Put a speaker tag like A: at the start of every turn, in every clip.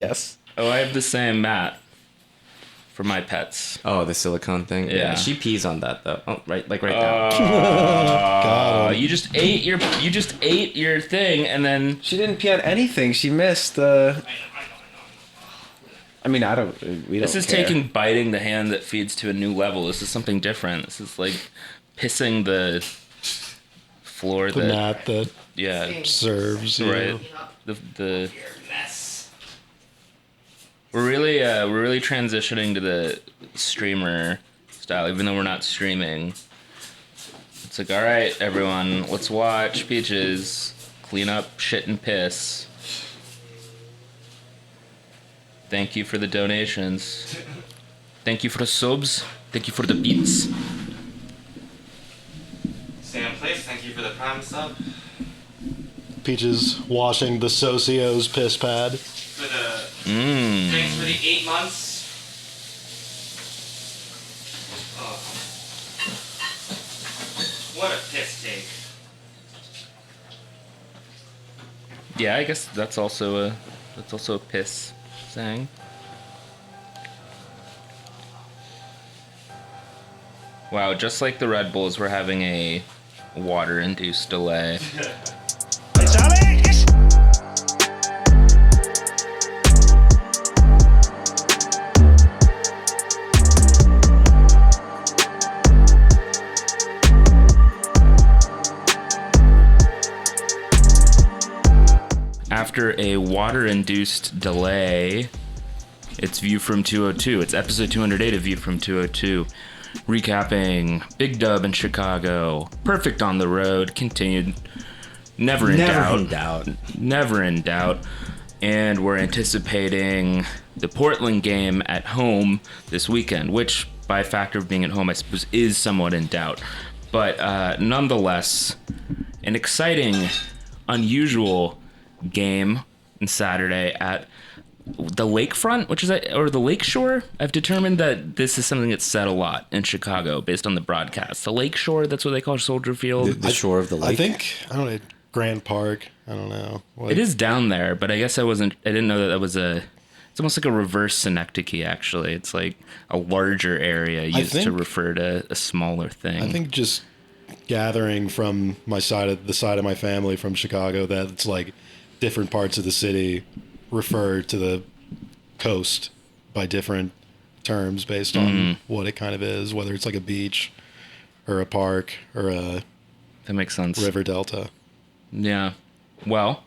A: Yes.
B: Oh, I have the same mat for my pets.
C: Oh, the silicone thing.
B: Yeah.
C: She pees on that though. Oh, right now.
A: God.
B: You just ate your thing, and then
A: She didn't pee on anything. She missed the. I mean, I don't. We don't.
B: this is
A: care.
B: taking biting the hand that feeds to a new level. This is something different. This is like pissing the floor
D: The
B: that
D: mat that
B: yeah
D: serves you.
B: right the we're really transitioning to the streamer style, even though we're not streaming. It's like, all right, everyone, let's watch Peaches clean up shit and piss. Thank you for the donations. Thank you for the subs. Thank you for the beats.
C: Sam, please. Thank you for the prime sub.
D: Peaches washing the Socio's piss pad.
C: For the thanks for the 8 months. Oh. What a piss take.
B: Yeah, I guess that's also a piss saying. Wow, just like the Red Bulls, we're having a water-induced delay. After a water-induced delay, it's View from 202. It's episode 208 of View from 202. Recapping Big Dub in Chicago. Perfect on the road. Continued. Never in doubt. Never in doubt. And we're anticipating the Portland game at home this weekend, which, by factor of being at home, I suppose is somewhat in doubt. But nonetheless, an exciting, unusual game on Saturday at the lakefront, which is or the lakeshore. I've determined that this is something that's said a lot in Chicago based on the broadcast. The lakeshore, that's what they call Soldier Field.
C: The shore of the lake.
D: I don't know, Grand Park. I don't know.
B: It is down there, but I guess I didn't know that was it's almost like a reverse synecdoche, actually. It's like a larger area used to refer to a smaller thing.
D: I think just gathering from the side of my family from Chicago, that it's like different parts of the city refer to the coast by different terms based on what it kind of is, whether it's like a beach or a park or a
B: that makes sense.
D: river delta.
B: Yeah. Well,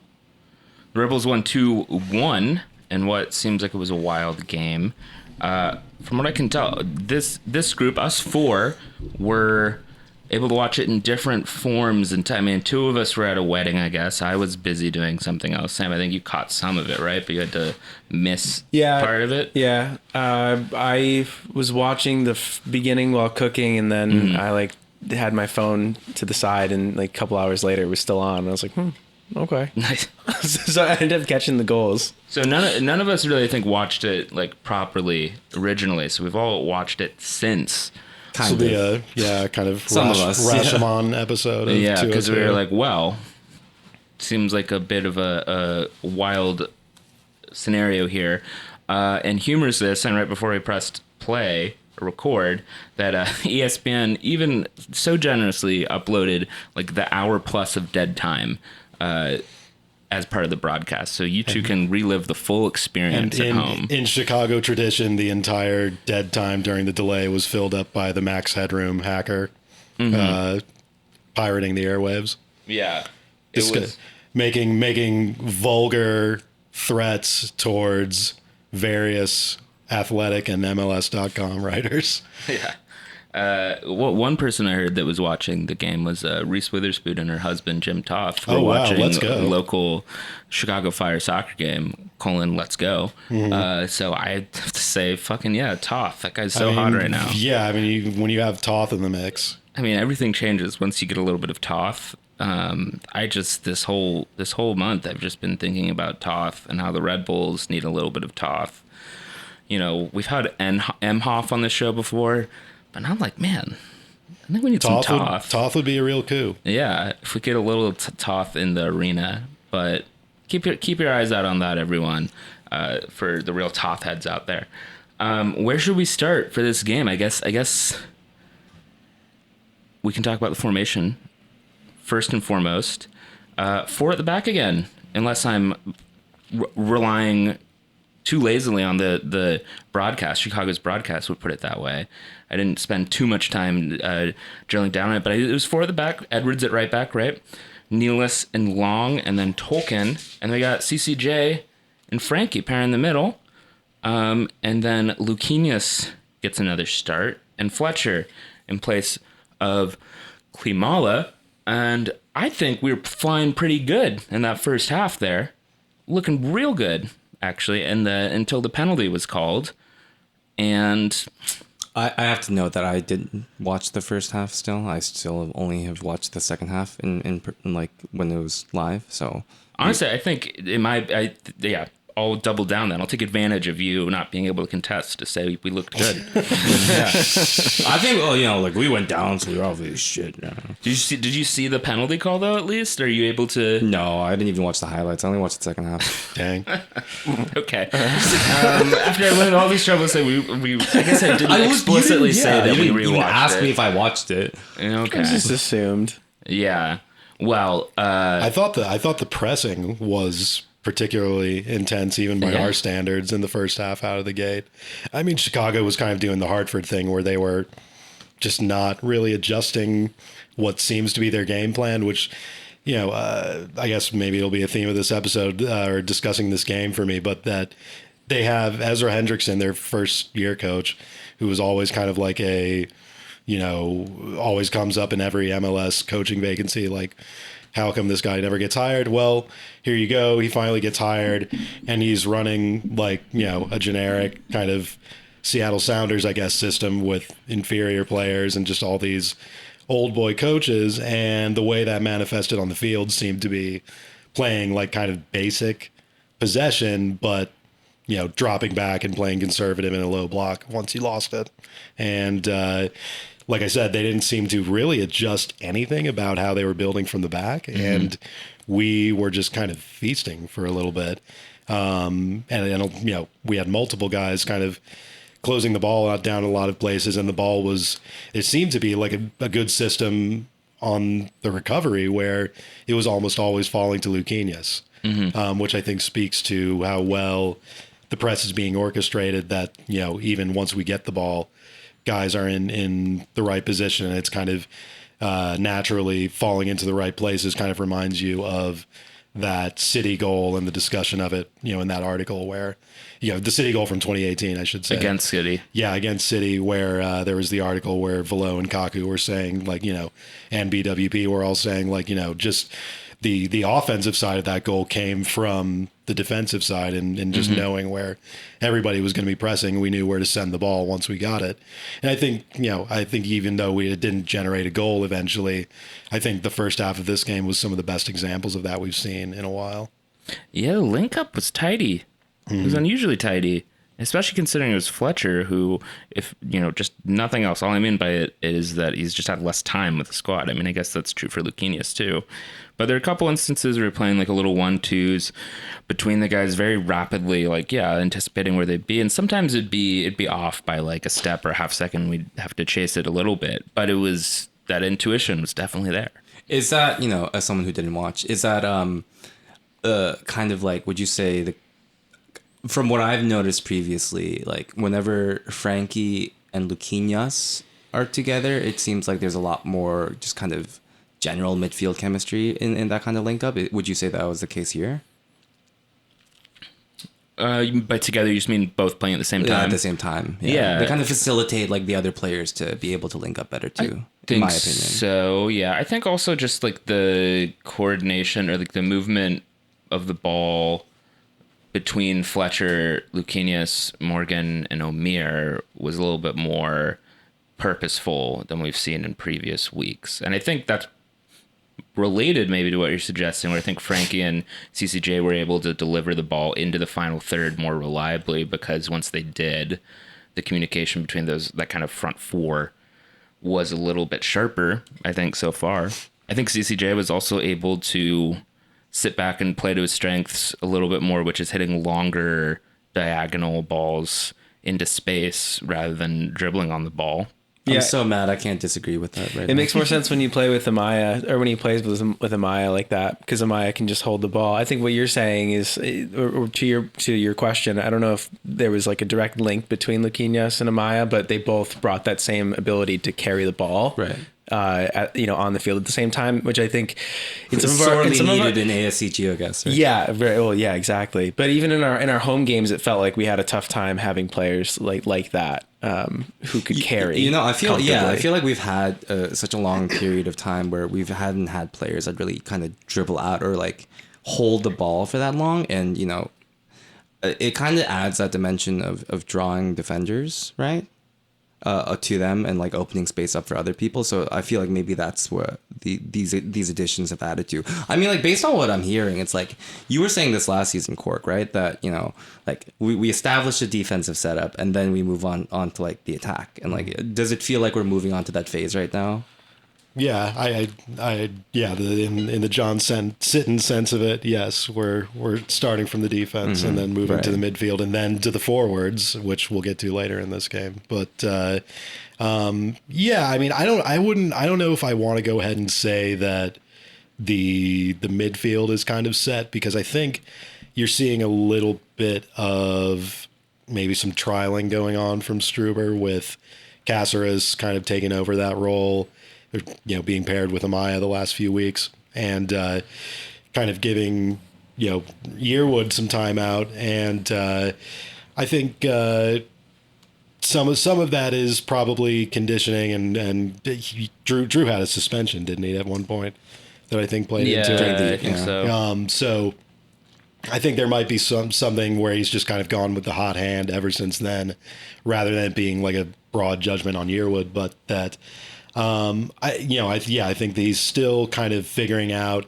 B: the Rebels won 2-1 in what seems like it was a wild game. From what I can tell, this group, us four, were able to watch it in different forms and time. I mean, two of us were at a wedding, I guess. I was busy doing something else. Sam, I think you caught some of it, right? But you had to miss part of it.
A: Yeah. I was watching the beginning while cooking, and then I had my phone to the side, and like a couple hours later it was still on. And I was like, okay.
B: Nice.
A: So I ended up catching the goals.
B: So none of us really, I think, watched it like properly originally. So we've all watched it since.
D: This will be a kind of
C: Some of us,
D: Rashomon episode of
B: Yeah, because we
D: 202.
B: were like, well, seems like a bit of a wild scenario here. And humorous this, and right before we pressed play or record, that ESPN even so generously uploaded like the hour plus of dead time as part of the broadcast, so you two can relive the full experience at home.
D: In Chicago tradition, the entire dead time during the delay was filled up by the Max Headroom hacker pirating the airwaves.
B: Yeah,
D: It was making vulgar threats towards various athletic and MLS.com writers.
B: Yeah. One person I heard that was watching the game was Reese Witherspoon and her husband Jim Toth. Were watching
D: let's go.
B: a local Chicago Fire soccer game. Let's go. So I have to say, fucking yeah, Toth. That guy's hot right now.
D: Yeah, I mean, when you have Toth in the mix.
B: I mean, everything changes once you get a little bit of Toth. This whole month I've just been thinking about Toth and how the Red Bulls need a little bit of Toth. You know, we've had Emhoff on this show before. But I'm like, man, I think we need some Toth.
D: Toth would be a real coup.
B: Yeah, if we get a little Toth in the arena. But keep your eyes out on that, everyone. for the real Toth heads out there. Where should we start for this game? I guess we can talk about the formation first and foremost. 4 at the back again, unless I'm relying too lazily on the broadcast. Chicago's broadcast would put it that way. I didn't spend too much time drilling down on it, but it was 4 at the back. Edwards at right back, right? Nealis and Long, and then Tolkien. And we got CCJ and Frankie pair in the middle. And then Luquinhas gets another start. And Fletcher in place of Klimala. And I think we were flying pretty good in that first half there. Looking real good, actually, until the penalty was called. And
E: I have to note that I didn't watch the first half still. I still only have watched the second half in like when it was live. So
B: honestly, I think I'll double down then. I'll take advantage of you not being able to contest to say we looked good.
E: yeah. I think, like we went down, so we were obviously shit. Yeah.
B: Did you see the penalty call though? At least, are you able to?
E: No, I didn't even watch the highlights. I only watched the second half.
D: Dang.
B: Okay. After I went all these troubles, we I guess I didn't explicitly say that we rewatched it.
E: Asked me if I watched it.
B: Okay.
A: I just assumed.
B: Yeah. Well,
D: I thought the pressing was particularly intense, even by our standards, in the first half out of the gate. I mean, Chicago was kind of doing the Hartford thing where they were just not really adjusting what seems to be their game plan, which, I guess maybe it'll be a theme of this episode or discussing this game for me, but that they have Ezra Hendrickson, their first year coach, who was always kind of like always comes up in every MLS coaching vacancy, like, how come this guy never gets hired? Well, here you go. He finally gets hired, and he's running like, a generic kind of Seattle Sounders, I guess, system with inferior players and just all these old boy coaches. And the way that manifested on the field seemed to be playing like kind of basic possession, but, dropping back and playing conservative in a low block once he lost it. And, like I said, they didn't seem to really adjust anything about how they were building from the back. Mm-hmm. And we were just kind of feasting for a little bit. And we had multiple guys kind of closing the ball out down a lot of places. And it seemed to be like a good system on the recovery where it was almost always falling to Luquinhas, which I think speaks to how well the press is being orchestrated, that, even once we get the ball, guys are in the right position, and it's kind of naturally falling into the right places. Kind of reminds you of that City goal and the discussion of it, in that article where, the City goal from 2018, I should say. Against
B: City.
D: Yeah, against City, where there was the article where Velo and Kaku were saying, like, and BWP were all saying, like, just the offensive side of that goal came from the defensive side, and just knowing where everybody was going to be pressing, we knew where to send the ball once we got it. And I think even though it didn't generate a goal eventually, I think the first half of this game was some of the best examples of that we've seen in a while.
B: Yeah, the link up was tidy. It was unusually tidy, especially considering it was Fletcher, who, if, just nothing else, all I mean by it is that he's just had less time with the squad. I mean, I guess that's true for Luquinhas too. But there are a couple instances where we're playing like a little 1-2s between the guys very rapidly, like, anticipating where they'd be. And sometimes it'd be off by like a step or a half second. We'd have to chase it a little bit. But that intuition was definitely there.
E: Is that, as someone who didn't watch, is that kind of like, would you say, from what I've noticed previously, like whenever Frankie and Luquinhas are together, it seems like there's a lot more just kind of general midfield chemistry in that kind of link up. Would you say that was the case here?
B: By together, you just mean both playing at the same time?
E: Yeah, at the same time. Yeah. They kind of facilitate like the other players to be able to link up better too, in my opinion.
B: So, yeah. I think also just like the coordination or like the movement of the ball between Fletcher, Luquinhas, Morgan, and O'Meara was a little bit more purposeful than we've seen in previous weeks. And I think that's related maybe to what you're suggesting, where I think Frankie and CCJ were able to deliver the ball into the final third more reliably, because once they did, the communication between that kind of front four was a little bit sharper, I think, so far. I think CCJ was also able to sit back and play to his strengths a little bit more, which is hitting longer diagonal balls into space rather than dribbling on the ball.
E: I'm so mad. I can't disagree with that. Right.
A: It makes more sense when you play with Amaya, or when he plays with Amaya like that, because Amaya can just hold the ball. I think what you're saying is, or to your question, I don't know if there was like a direct link between Luquinhas and Amaya, but they both brought that same ability to carry the ball,
E: Right.
A: On the field at the same time, which I think
E: It's sorely needed in ASCG, I guess. Right?
A: Yeah, very well. Yeah, exactly. But even in our home games, it felt like we had a tough time having players like that who could carry.
E: I feel like we've had such a long period of time where we hadn't had players that really kind of dribble out or like hold the ball for that long, and it kind of adds that dimension of drawing defenders, right? To them and like opening space up for other people. So I feel like maybe that's what these additions have added to. I mean, like based on what I'm hearing, it's like you were saying this last season, Cork, right? That like we establish a defensive setup and then we move on to like the attack. And like, does it feel like we're moving on to that phase right now?
D: Yeah, in the John Sitton sense of it, yes, we're starting from the defense and then moving to the midfield and then to the forwards, which we'll get to later in this game. But I mean, I don't know if I want to go ahead and say that the midfield is kind of set, because I think you're seeing a little bit of maybe some trialing going on from Struber, with Cáceres kind of taking over that role, being paired with Amaya the last few weeks, and kind of giving Yearwood some time out. And I think some of that is probably conditioning, and Drew had a suspension, didn't he, at one point, that I think played into it.
B: I think so.
D: So I think there might be something where he's just kind of gone with the hot hand ever since then, rather than it being like a broad judgment on Yearwood, but that. I think that he's still kind of figuring out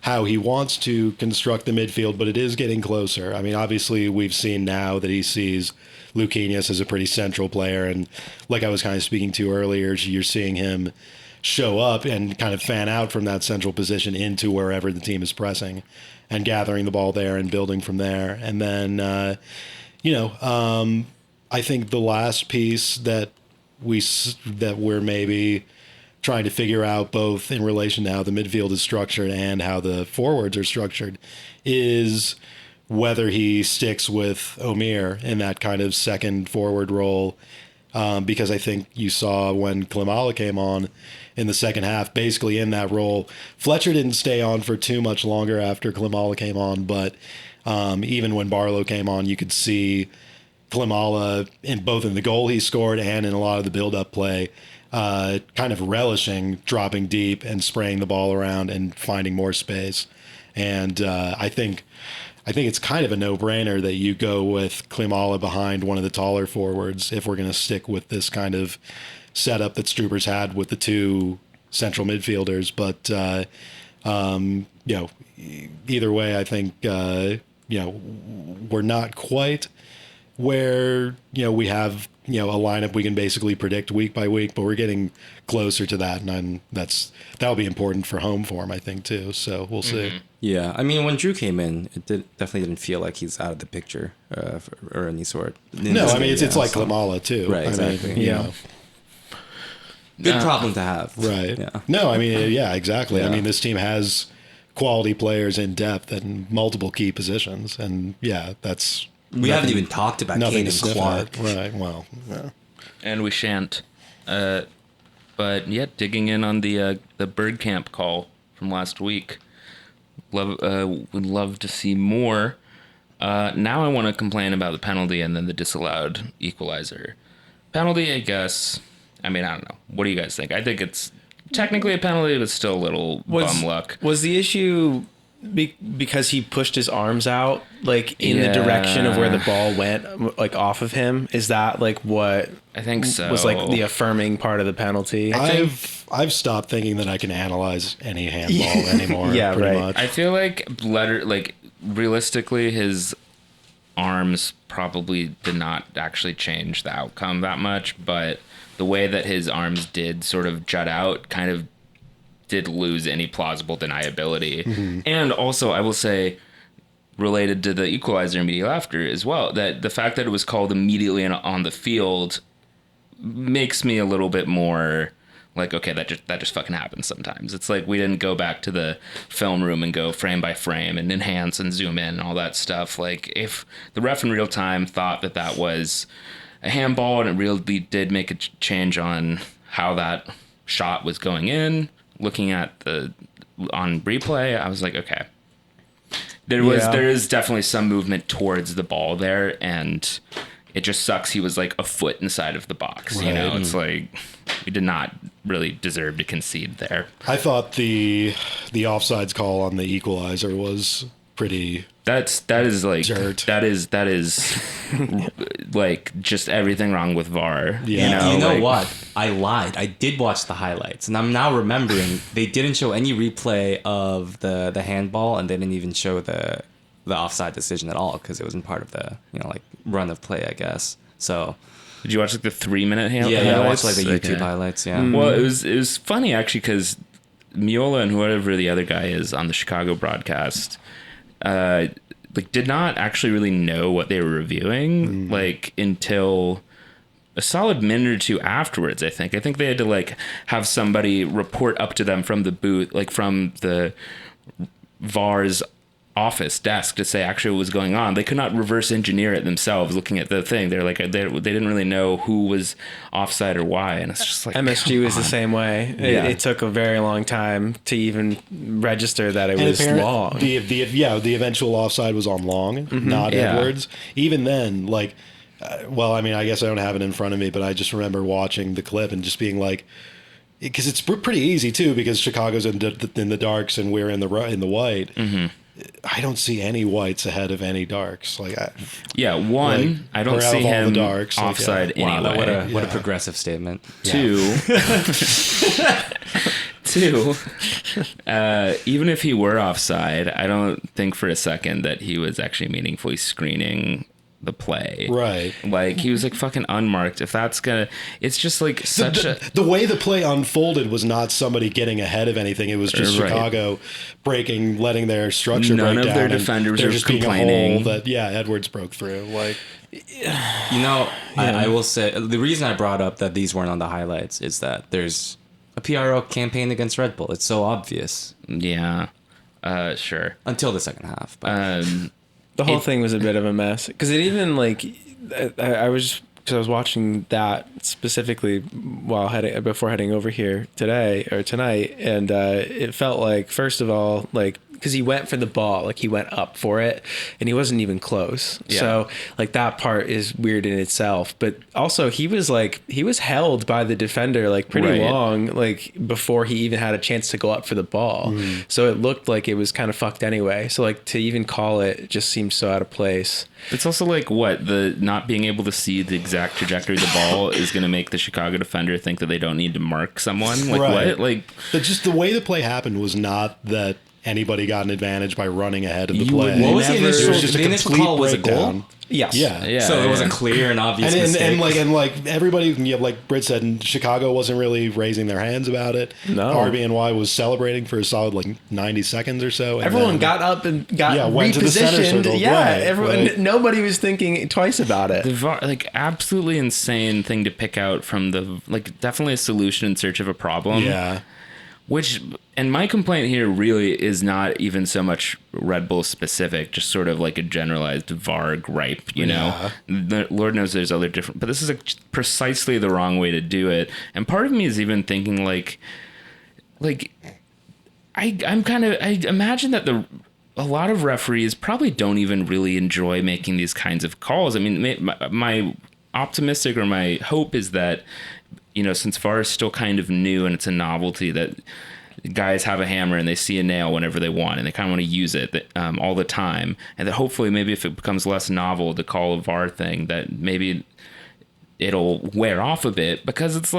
D: how he wants to construct the midfield, but it is getting closer. I mean, obviously we've seen now that he sees Luquinhas as a pretty central player, and like I was kind of speaking to earlier, you're seeing him show up and kind of fan out from that central position into wherever the team is pressing and gathering the ball there and building from there. And then, I think the last piece that we're maybe trying to figure out, both in relation to how the midfield is structured and how the forwards are structured, is whether he sticks with Omir in that kind of second forward role. Because I think you saw when Klimala came on in the second half, basically in that role, Fletcher didn't stay on for too much longer after Klimala came on, but even when Barlow came on, you could see Klimala, in both in the goal he scored and in a lot of the build-up play, kind of relishing dropping deep and spraying the ball around and finding more space. And I think it's kind of a no-brainer that you go with Klimala behind one of the taller forwards if we're going to stick with this kind of setup that Struber's had with the two central midfielders. But either way, I think we're not quite where we have a lineup we can basically predict week by week, but we're getting closer to that, and that'll be important for home form, I think, too. So we'll see.
E: Yeah, I mean, when Drew came in, it definitely didn't feel like he's out of the picture or any sort.
D: No, I mean it's like Klimala too,
E: right? Exactly. Good problem to have,
D: right?
E: Yeah.
D: No, I mean, yeah, exactly.
E: Yeah.
D: I mean, this team has quality players in depth and multiple key positions, and that's.
E: We haven't even talked about Kane and Clark.
D: Right, well, yeah.
B: And we shan't. But yeah, digging in on the bird camp call from last week. Would love to see more. Now I want to complain about the penalty and then the disallowed equalizer. Penalty, I guess. I mean, I don't know. What do you guys think? I think it's technically a penalty, but still a little bum luck.
A: Was the issue because he pushed his arms out like in the direction of where the ball went, like off of him? Is that like what
B: I think so
A: was like the affirming part of the penalty?
D: I've stopped thinking that I can analyze any handball anymore.
A: Yeah,
D: pretty
A: right.
D: much.
B: I feel like realistically his arms probably did not actually change the outcome that much, but the way that his arms did sort of jut out kind of did lose any plausible deniability. And also, I will say, related to the equalizer immediately after as well, that the fact that it was called immediately on the field makes me a little bit more like, okay, that just fucking happens sometimes. It's like we didn't go back to the film room and go frame by frame and enhance and zoom in and all that stuff. Like, if the ref in real time thought that was a handball and it really did make a change on how that shot was going in, looking at on replay, I was like, okay, there is definitely some movement towards the ball there, and it just sucks he was like a foot inside of the box. Right. You know, it's like we did not really deserve to concede there.
D: I thought the offsides call on the equalizer was pretty. That is like dirt. That is like just everything wrong with VAR.
E: Yeah. You know what? I lied. I did watch the highlights, and I'm now remembering they didn't show any replay of the handball, and they didn't even show the offside decision at all because it wasn't part of the run of play, I guess. So.
B: Did you watch like the 3-minute highlights?
E: Yeah, I watched like the YouTube highlights. Yeah.
B: Well, it was funny actually because Miola and whoever the other guy is on the Chicago broadcast, did not actually really know what they were reviewing until a solid minute or two afterwards. I think they had to have somebody report up to them from the booth, from the VAR's office desk, to say actually what was going on. They could not reverse engineer it themselves looking at the thing. They're they didn't really know who was offside or why, and it's just like
A: MSG was the same way. It took a very long time to even register that it was long.
D: The eventual offside was on Long, not Edwards. Even then, well, I mean, I guess I don't have it in front of me, but I just remember watching the clip and just being like, because it's pretty easy too, because Chicago's in the darks and we're in the white. I don't see any whites ahead of any darks. I
B: don't see him darks, offside anyway.
E: Wow, what a progressive statement.
B: Two, even if he were offside, I don't think for a second that he was actually meaningfully screening the play.
D: Right.
B: He was fucking unmarked. If that's gonna, it's just
D: the way the play unfolded was not somebody getting ahead of anything. It was just Chicago breaking, letting their structure break down.
B: None of their defenders were just complaining
D: that Edwards broke through.
E: I will say the reason I brought up that these weren't on the highlights is that there's a PRO campaign against Red Bull. It's so obvious.
B: Yeah. Sure.
E: Until the second half. But.
A: The whole thing was a bit of a mess because it even I was watching that specifically before heading over here today or tonight, and it felt like, first of all, because he went for the ball, he went up for it, and he wasn't even close. Yeah. So that part is weird in itself. But also he was held by the defender pretty long, before he even had a chance to go up for the ball. So it looked like it was kind of fucked anyway. So to even call it just seems so out of place.
B: It's also the not being able to see the exact trajectory of the ball is going to make the Chicago defender think that they don't need to mark someone. What?
D: Just the way the play happened was not that anybody got an advantage by running ahead of the play.
E: What was the initial call? Was a goal?
A: Yes.
D: Yeah.
E: So it was a clear and obvious mistake.
D: And everybody, like Brit said, Chicago wasn't really raising their hands about it.
A: No.
D: RBNY was celebrating for a solid 90 seconds or so. And
A: everyone got up and got went repositioned. To the center circle. Nobody was thinking twice about it.
B: The VAR, absolutely insane thing to pick out from the definitely a solution in search of a problem.
D: Yeah.
B: And my complaint here really is not even so much Red Bull specific, just sort of a generalized VAR gripe, you know? Lord knows there's other different, but this is precisely the wrong way to do it. And part of me is even thinking I imagine that a lot of referees probably don't even really enjoy making these kinds of calls. I mean, my optimistic or my hope is that, since VAR is still kind of new and it's a novelty, that guys have a hammer and they see a nail whenever they want and they kind of want to use it all the time. And that hopefully maybe if it becomes less novel to call a VAR thing, that maybe it'll wear off a bit, because it's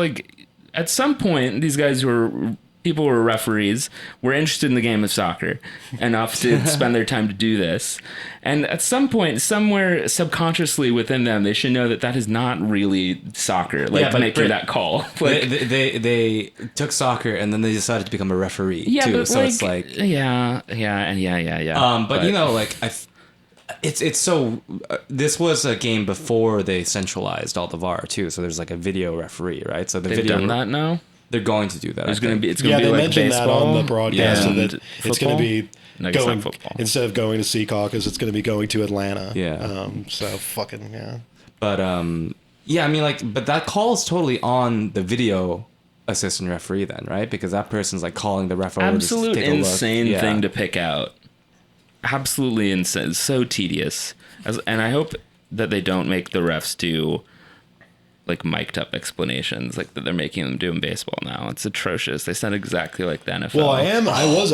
B: at some point these guys who are people who are referees were interested in the game of soccer enough to spend their time to do this. And at some point, somewhere subconsciously within them, they should know that that is not really soccer. Like,
E: but
B: making that call. Like,
E: they took soccer and then they decided to become a referee
B: yeah,
E: too.
B: but
E: So it's like,
B: yeah.
E: but you know, like it's so. This was a game before they centralized all the VAR too. So there's like a video referee, right? So the
B: they've
E: video
B: done that now.
E: They're going to do that.
B: It's
E: I
B: gonna
E: think.
B: be. It's gonna be
D: they
B: like
D: mentioned
B: baseball
D: that on the broadcast.
B: and
D: that it's going to be
B: No, I guess
D: going
B: not football.
D: instead of going to Secaucus, it's going to be going to Atlanta.
E: Yeah.
D: So fucking yeah.
E: But yeah, I mean, like, but that call is totally on the video assistant referee then, right? Because that person's like calling the ref over to
B: Absolute
E: take a look.
B: insane
E: Yeah.
B: thing to pick out. Absolutely insane. It's so tedious. And I hope that they don't make the refs do like mic'd up explanations like that they're making them do in baseball now. It's atrocious. They sound exactly like the NFL.
D: Well,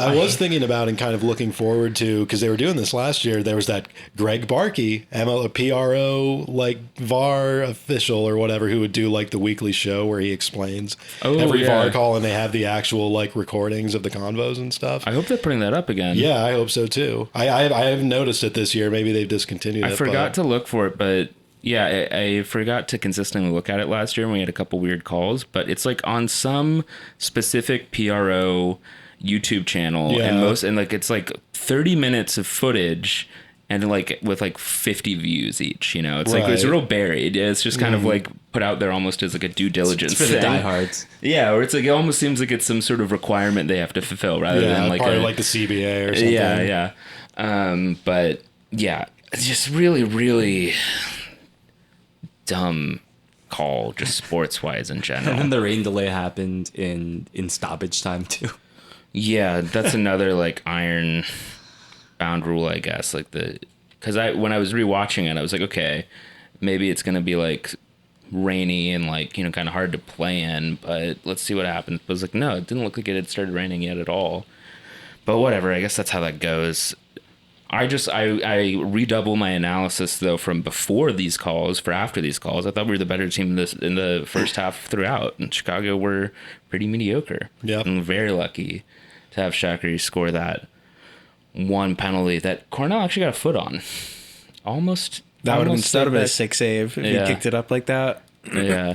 D: I was thinking about and kind of looking forward to, because they were doing this last year. There was that Greg Barkey, PRO, like VAR official or whatever, who would do like the weekly show where he explains every VAR call, and they have the actual like recordings of the convos and stuff.
B: I hope they're putting that up again.
D: Yeah, I hope so too. I haven't noticed it this year. Maybe they've discontinued it.
B: I forgot to look for it, but yeah, I forgot to consistently look at it last year when we had a couple weird calls, but it's like on some specific PRO YouTube channel, and like it's like 30 minutes of footage and like with like 50 views each, you know. It's like it's real buried. It's just kind of like put out there almost as like a due diligence
E: It's for the
B: thing.
E: diehards.
B: Yeah, or it's like it almost seems like it's some sort of requirement they have to fulfill rather than like
D: part of like the CBA or something.
B: Yeah. But yeah, it's just really, really dumb call, just sports wise in general.
E: And then the rain delay happened in stoppage time too.
B: Yeah, that's another like iron bound rule, I guess. Like because when I was rewatching it, I was like, okay, maybe it's gonna be like rainy and like, you know, kind of hard to play in, but let's see what happens. But I was like, no, it didn't look like it had started raining yet at all. But whatever, I guess that's how that goes. I redouble my analysis though from before these calls for after these calls. I thought we were the better team in the first half throughout, and Chicago were pretty mediocre.
D: Yeah,
B: I'm very lucky to have Shaqiri score that one penalty that Cornell actually got a foot on. Almost.
A: That would have been a sick save if he kicked it up like that.
B: Yeah.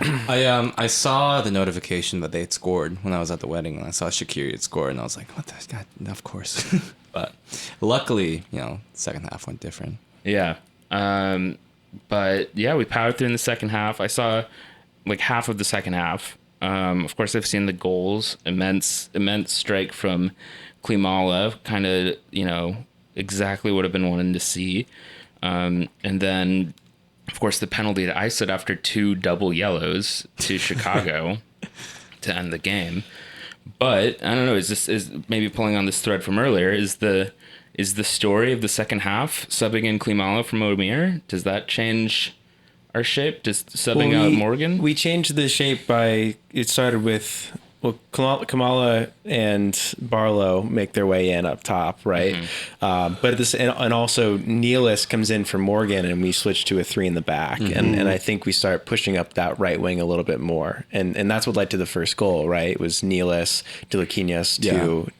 E: I saw the notification that they had scored when I was at the wedding, and I saw Shaqiri had scored, and I was like, what the God, of course. But luckily, you know, second half went different.
B: Yeah. But yeah, we powered through in the second half. I saw like half of the second half. Of course, I've seen the goals. Immense strike from Klimala. Kind of, you know, exactly what I've been wanting to see. And then, of course, the penalty that I said after 2 double yellows to Chicago to end the game. But I don't know. Is maybe pulling on this thread from earlier? Is the story of the second half subbing in Klimala from O'Meara? Does that change our shape? Does subbing out Morgan?
A: We changed the shape by it started with Kamala and Barlow make their way in up top, right?
B: Mm-hmm.
A: But this and also Nealis comes in for Morgan, and we switch to a 3 in the back, and I think we start pushing up that right wing a little bit more, and that's what led to the first goal, right? It was Nealis to Luquinhas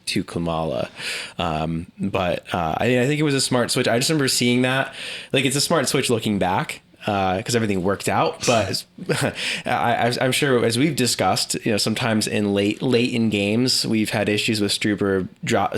A: to Kamala, but I think it was a smart switch. I just remember seeing that, like it's a smart switch looking back. Because everything worked out, but I'm sure, as we've discussed, you know, sometimes in late in games we've had issues with Struber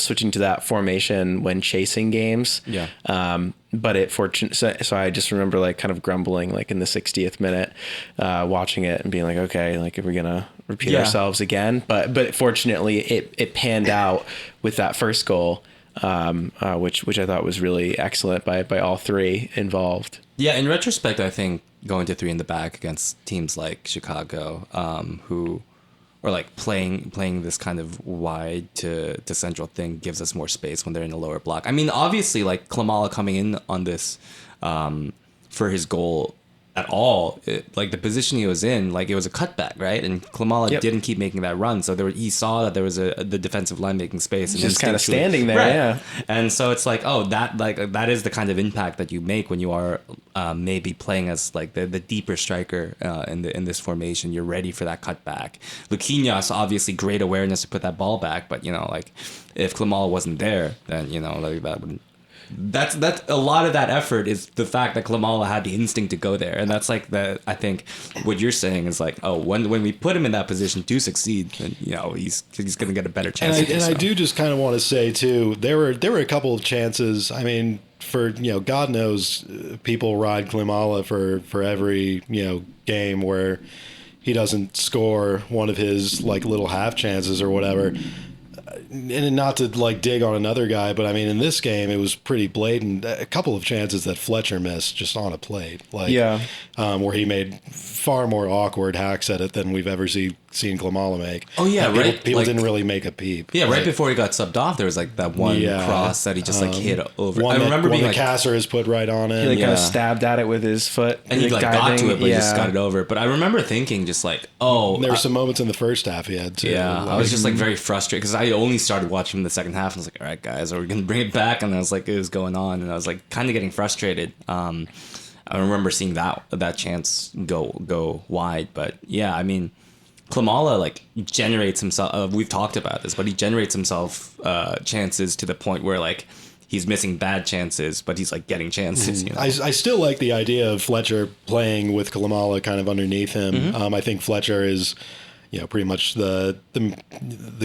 A: switching to that formation when chasing games.
E: Yeah.
A: But so I just remember like kind of grumbling like in the 60th minute, watching it and being like, okay, like are we gonna repeat ourselves again? But fortunately it panned out with that first goal, which I thought was really excellent by all three involved.
E: Yeah, in retrospect, I think going to 3 in the back against teams like Chicago, who are like playing this kind of wide to central thing, gives us more space when they're in the lower block. I mean, obviously, like Klimala coming in on this for his goal at all. Like the position he was in, like it was a cutback, right? And Klimala didn't keep making that run, so he saw that there was the defensive line making space, and
A: just kind of
E: instinctually-
A: standing there,
E: right.
A: yeah.
E: And so it's like, oh, that is the kind of impact that you make when you are maybe playing as like the deeper striker in this formation. You're ready for that cutback. Luquinhas, obviously great awareness to put that ball back, but like if Klimala wasn't there, then like that would. That's a lot of that effort is the fact that Klimala had the instinct to go there, and that's like I think what you're saying is like, oh, when we put him in that position to succeed, then he's going to get a better chance.
D: And I do just kind of want to say too, there were a couple of chances. I mean, for God knows, people ride Klimala for every game where he doesn't score one of his like little half chances or whatever. And not to like dig on another guy, but I mean, in this game, it was pretty blatant. A couple of chances that Fletcher missed just on a plate, like where he made far more awkward hacks at it than we've ever seen Klimala make.
E: Oh yeah, right.
D: People didn't really make a peep.
E: Yeah, right before he got subbed off, there was like that one cross that he just like hit over.
D: I remember being like
E: Kasser
D: is put right on it.
A: He kind of stabbed at it with his foot,
E: and he like got to it, but he just got it over. But I remember thinking just like, oh,
D: there were some moments in the first half he had too.
E: Yeah, I was just like very frustrated because I only started watching the second half and I was like, all right, guys, are we gonna bring it back? And I was like, it was going on, and I was like kind of getting frustrated. I remember seeing that chance go wide, but yeah, I mean, Klimala like generates himself. We've talked about this, but he generates himself chances to the point where like he's missing bad chances, but he's like getting chances.
D: I still like the idea of Fletcher playing with Klimala kind of underneath him. I think Fletcher is pretty much the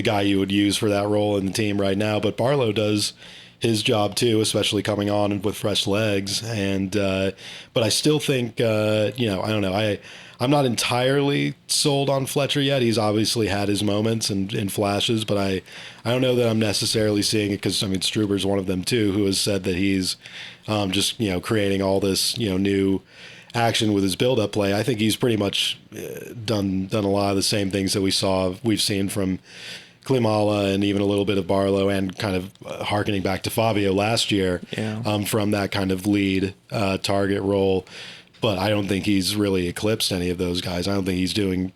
D: guy you would use for that role in the team right now. But Barlow does his job too, especially coming on with fresh legs. And but I still think I don't know. I'm not entirely sold on Fletcher yet. He's obviously had his moments and flashes, but I don't know that I'm necessarily seeing it because I mean Struber's one of them too, who has said that he's just creating all this new action with his build-up play. I think he's pretty much done a lot of the same things that we've seen from Klimala and even a little bit of Barlow, and kind of harkening back to Fabio last year from that kind of lead target role. But I don't think he's really eclipsed any of those guys. I don't think he's doing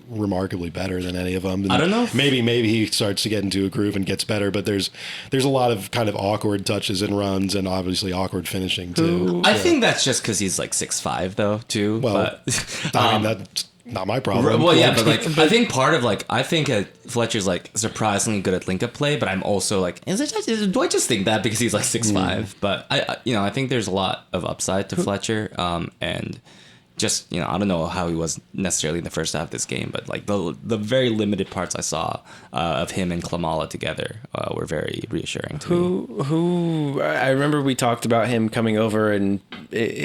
D: remarkably better than any of them. And
E: I don't know.
D: Maybe he starts to get into a groove and gets better, but there's a lot of kind of awkward touches and runs, and obviously awkward finishing too.
E: I think that's just because he's like 6'5" though too.
D: Well,
E: but,
D: I mean that's not my problem.
E: Well, yeah, but like I think part of like I think Fletcher's like surprisingly good at link-up play, but I'm also like, do I just think that because he's like 6'5"? But I think there's a lot of upside to Fletcher, and just I don't know how he was necessarily in the first half of this game, but like the very limited parts I saw of him and Klimala together were very reassuring to me.
A: Who I remember we talked about him coming over, and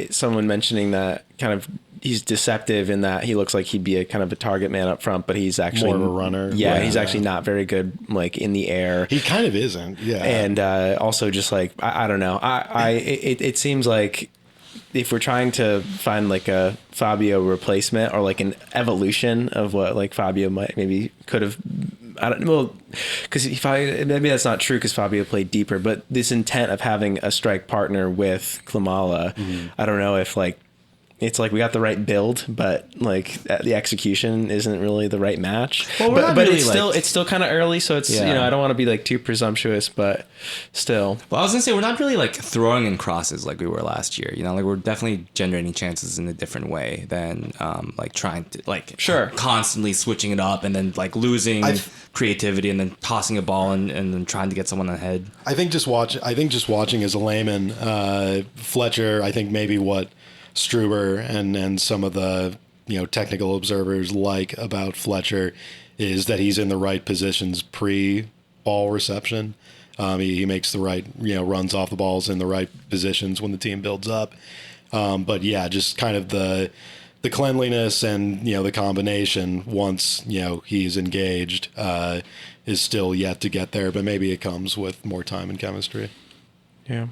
A: someone mentioning that kind of he's deceptive in that he looks like he'd be a kind of a target man up front, but he's actually
D: more of a runner.
A: Yeah, he's actually not very good like in the air.
D: He kind of isn't. Yeah,
A: and also just like I don't know. It seems like if we're trying to find like a Fabio replacement or like an evolution of what like Fabio could have. I don't know, because maybe that's not true because Fabio played deeper, but this intent of having a strike partner with Klimala, I don't know if like it's like we got the right build, but like the execution isn't really the right match.
E: Well,
A: but
E: really
A: it's still kind of early, so it's I don't want to be like too presumptuous, but still.
E: Well, I was gonna say we're not really like throwing in crosses like we were last year. Like we're definitely generating chances in a different way than like trying to like constantly switching it up and then like losing creativity and then tossing a ball and then trying to get someone ahead.
D: I think just watching as a layman, Fletcher. I think maybe what Struber and some of the technical observers like about Fletcher is that he's in the right positions pre-ball reception. He makes the right runs off the balls in the right positions when the team builds up. But yeah, just kind of the cleanliness and the combination once he's engaged is still yet to get there. But maybe it comes with more time and chemistry.
A: Yeah.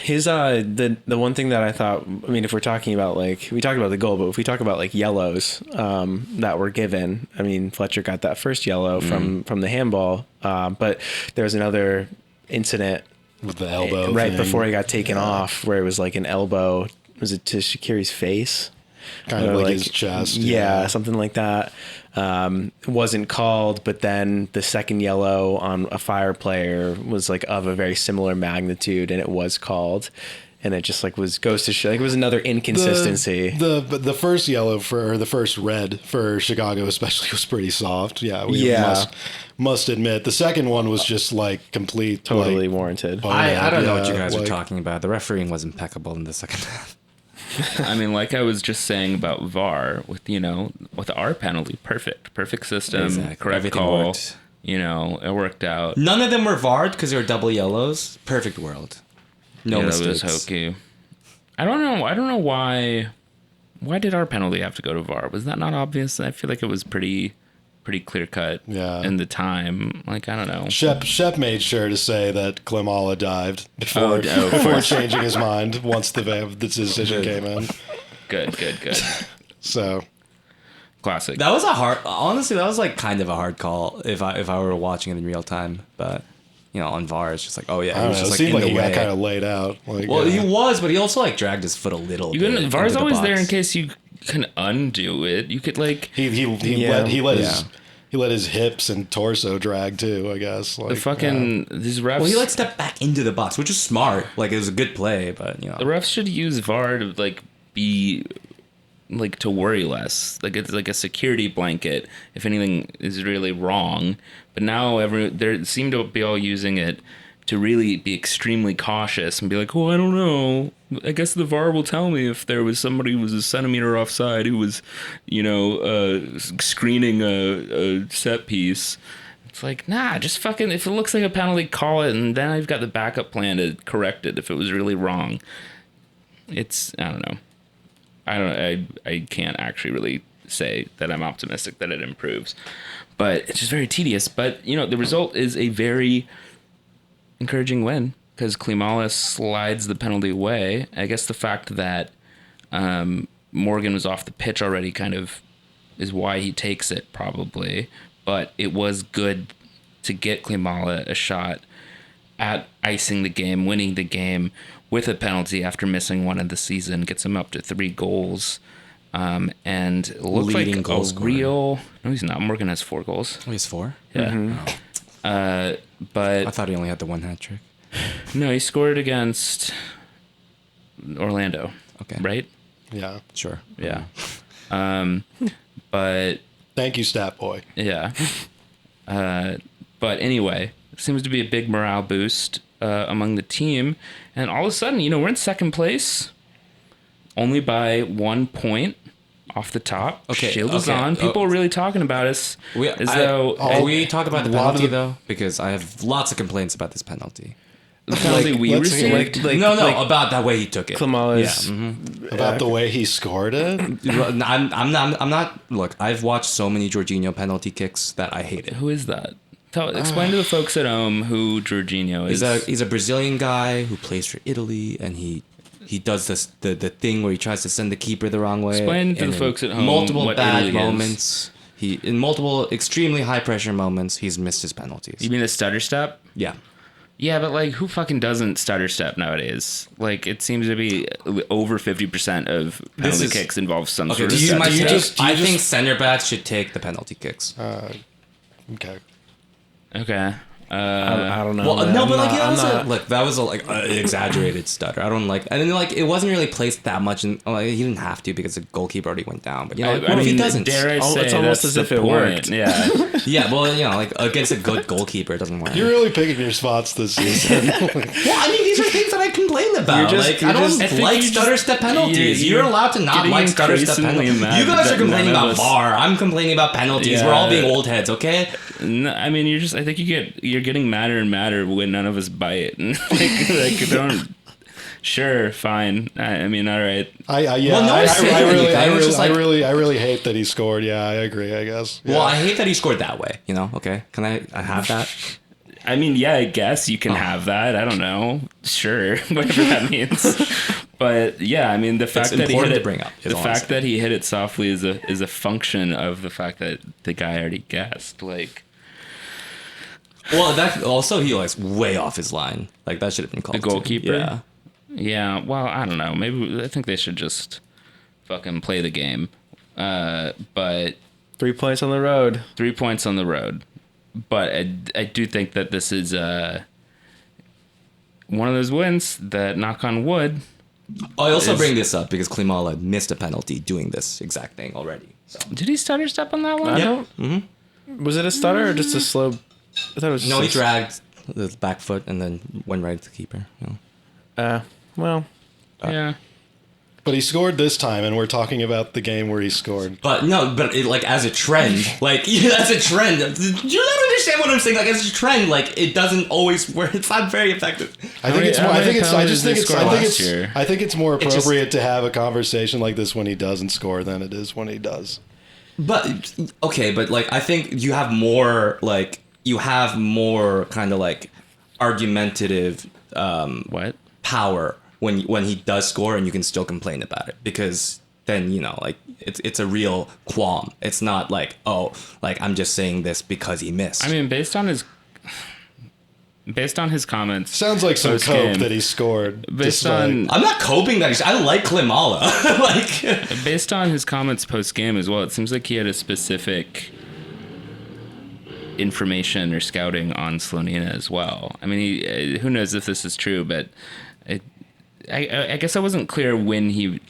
A: His the one thing that I thought, I mean, if we're talking about like we talked about the goal, but if we talk about like yellows that were given, I mean, Fletcher got that first yellow from the handball, but there was another incident
D: with the elbow
A: right
D: thing.
A: Before he got taken off where it was like an elbow was it to Shaqiri's face?
D: Kind of
A: Or
D: like his chest.
A: Yeah, something like that. Wasn't called, but then the second yellow on a Fire player was like of a very similar magnitude, and it was called. And it just like goes to show, like it was another inconsistency.
D: The first yellow or the first red for Chicago especially was pretty soft. Yeah, must admit. The second one was just like complete,
A: Totally
D: like,
A: warranted.
E: I don't know what you
D: yeah,
E: guys are
D: like-
E: talking about. The refereeing was impeccable in the second half.
B: I mean, like I was just saying about VAR with our penalty, perfect system,
E: Exactly.
B: correct
E: Everything
B: call.
E: worked.
B: It worked out.
E: None of them were VAR'd because they were double yellows. Perfect world. No
B: yeah,
E: mistakes.
B: that was hokey. I don't know why. Why did our penalty have to go to VAR? Was that not obvious? I feel like it was pretty clear cut.
D: Yeah.
B: In the time, like I don't know.
D: Shep made sure to say that Klimala dived before changing his mind once the decision came in.
B: Good.
D: So
B: Classic.
E: That was honestly, that was like kind of a hard call if I were watching it in real time. But, on VAR, it's just like, oh yeah,
D: I
E: he
D: don't
E: was
D: know. It
E: just like
D: seemed
E: in
D: like
E: the
D: he
E: way.
D: got kind of laid out. Like,
E: Well, he was, but he also like dragged his foot a little bit.
B: VAR's
E: into the
B: always there
E: box.
B: in case you can undo it. You could like
D: he let his hips and torso drag too, I guess. Like,
B: the fucking these refs.
E: Well, he like stepped back into the box, which is smart. Like it was a good play, but
B: the refs should use VAR to like be like to worry less. Like it's like a security blanket if anything is really wrong. But now they seem to be all using it to really be extremely cautious and be like, oh, I don't know. I guess the VAR will tell me if there was somebody who was a centimeter offside who was, screening a set piece. It's like, nah, just fucking, if it looks like a penalty, call it, and then I've got the backup plan to correct it if it was really wrong. I don't know. I can't actually really say that I'm optimistic that it improves. But it's just very tedious. But, the result is a very encouraging win because Klimala slides the penalty away. I guess the fact that Morgan was off the pitch already kind of is why he takes it probably. But it was good to get Klimala a shot at icing the game, winning the game with a penalty after missing one of the season. Gets him up to 3 goals. And it looked
E: Leading
B: like
E: goal
B: a
E: scorer.
B: real... No, he's not. Morgan has 4 goals.
E: Oh, he's 4.
B: Yeah.
E: I
B: But
E: thought he only had the 1 hat trick.
B: no, he scored against Orlando.
E: Okay.
B: Right?
D: yeah.
E: Sure.
B: Yeah. But
D: Thank you, Stat Boy.
B: yeah. But anyway, seems to be a big morale boost among the team. And all of a sudden, we're in second place only by 1 point off the top.
E: Okay,
B: Shield is
E: okay.
B: on. People are really talking about us.
E: Can we talk about the
D: a lot of
E: penalty
D: the-
E: though? Because I have lots of complaints about this penalty.
B: The penalty we
D: let's-
B: received.
E: No, about that way he took it.
A: Klimala's
D: About the way he scored it.
E: I'm not. Look, I've watched so many Jorginho penalty kicks that I hate it.
B: Who is that? Explain to the folks at home who Jorginho is.
E: He's a Brazilian guy who plays for Italy, and he does this the thing where he tries to send the keeper the wrong way.
B: Explain to
E: and
B: the
E: in
B: folks at home
E: multiple
B: what
E: bad
B: Italy is.
E: moments. In multiple extremely high pressure moments, he's missed his penalties.
B: You mean the stutter step?
E: Yeah.
B: Yeah, but like, who fucking doesn't stutter step nowadays? Like, it seems to be over 50% of penalty kicks involve some
E: Okay,
B: sort
E: do
B: of
E: you,
B: stutter
E: my
B: step.
E: take, I think center backs should take the penalty kicks.
D: Okay.
B: Okay.
A: I don't know.
E: Well,
A: man.
E: no,
A: I'm
E: but like,
A: not- I'm not-
E: like that was an exaggerated stutter. I don't like, and then like it wasn't really placed that much, and like, he didn't have to because the goalkeeper already went down. But what if he doesn't?
B: Dare I say,
A: it's almost
B: that's
A: as if
B: the
A: it
B: point.
A: worked.
B: Yeah.
E: Yeah, well, like against a good goalkeeper, it doesn't work.
D: You're really picking your spots this season.
E: Well, I mean, these are things that I complain about. I don't
B: I think
E: like
B: you
E: stutter
B: just-
E: step penalties.
B: you're
E: You're allowed to not
B: getting
E: like stutter step
B: increasingly
E: penalties.
B: mad
E: You guys
B: that
E: are complaining
B: none of
E: about
B: us-
E: VAR. I'm complaining about penalties.
B: Yeah.
E: We're all being old heads, okay?
B: No, I mean, I think you're getting madder and madder when none of us bite. And like don't. Sure, fine. I mean, all right.
E: Well, no one's saying anything. It's just like-
D: I really hate that he scored. Yeah, I agree. I guess. Yeah.
E: Well, I hate that he scored that way. Okay, can I have that?
B: I mean, yeah, I guess you can have that. I don't know. Sure, whatever that means. But yeah, I mean, the fact that he hit
E: important
B: it,
E: to bring up, is
B: the
E: all I'm
B: fact that he hit it softly is a function of the fact that the guy already guessed. Like,
E: Well, that also he was way off his line. Like that should have been called.
B: The goalkeeper?
E: Yeah.
B: Yeah, well, I don't know. Maybe I think they should just fucking play the game. But
A: 3 points on the road.
B: 3 points on the road. But I do think that this is one of those wins that, knock on wood.
E: I also bring this up because Klimala missed a penalty doing this exact thing already. So.
B: Did he stutter step on that one?
A: I don't. Was it a stutter or just a slow? I thought it was.
E: No, he dragged the back foot and then went right to the keeper.
A: Well.
B: Yeah.
D: But he scored this time, and we're talking about the game where he scored.
E: But no, but like as a trend, like that's a trend. Do you not understand what I'm saying? Like as a trend, like it doesn't always work. It's not very effective.
D: I think it's more. I think it's. I just think it's.
B: Year?
D: I think it's more appropriate to have a conversation like this when he doesn't score than it is when he does.
E: But okay, but like I think you have more kind of like argumentative
B: What?
E: power when he does score, and you can still complain about it because then like it's a real qualm. It's not like I'm just saying this because he missed.
B: I mean, based on his comments,
D: Sounds like some
B: post-game,
D: cope that he scored.
B: Based on
E: I'm not coping that I like Klimala. Like
B: based on his comments post game as well, it seems like he had a specific information or scouting on Slonina as well. I mean, who knows if this is true, but I guess I wasn't clear when he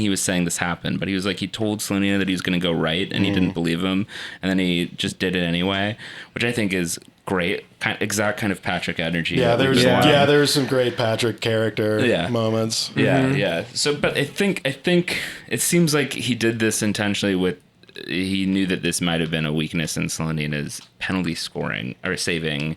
B: was saying this happened, but he was like, he told Slonina that he was going to go right, and he didn't believe him, and then he just did it anyway, which I think is great. Exact kind of Patrick energy.
D: Yeah, there's some great Patrick character moments.
B: Yeah. So, but I think it seems like he did this intentionally he knew that this might have been a weakness in Slonina's penalty scoring or saving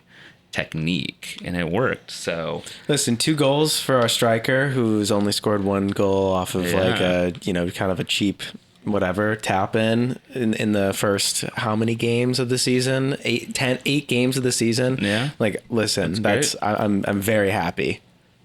B: technique, and it worked. So
A: Listen, 2 goals for our striker who's only scored 1 goal off of like a kind of a cheap whatever tap in the first how many games of the season? 8 games of the season.
B: Yeah.
A: Like, listen, I'm very happy.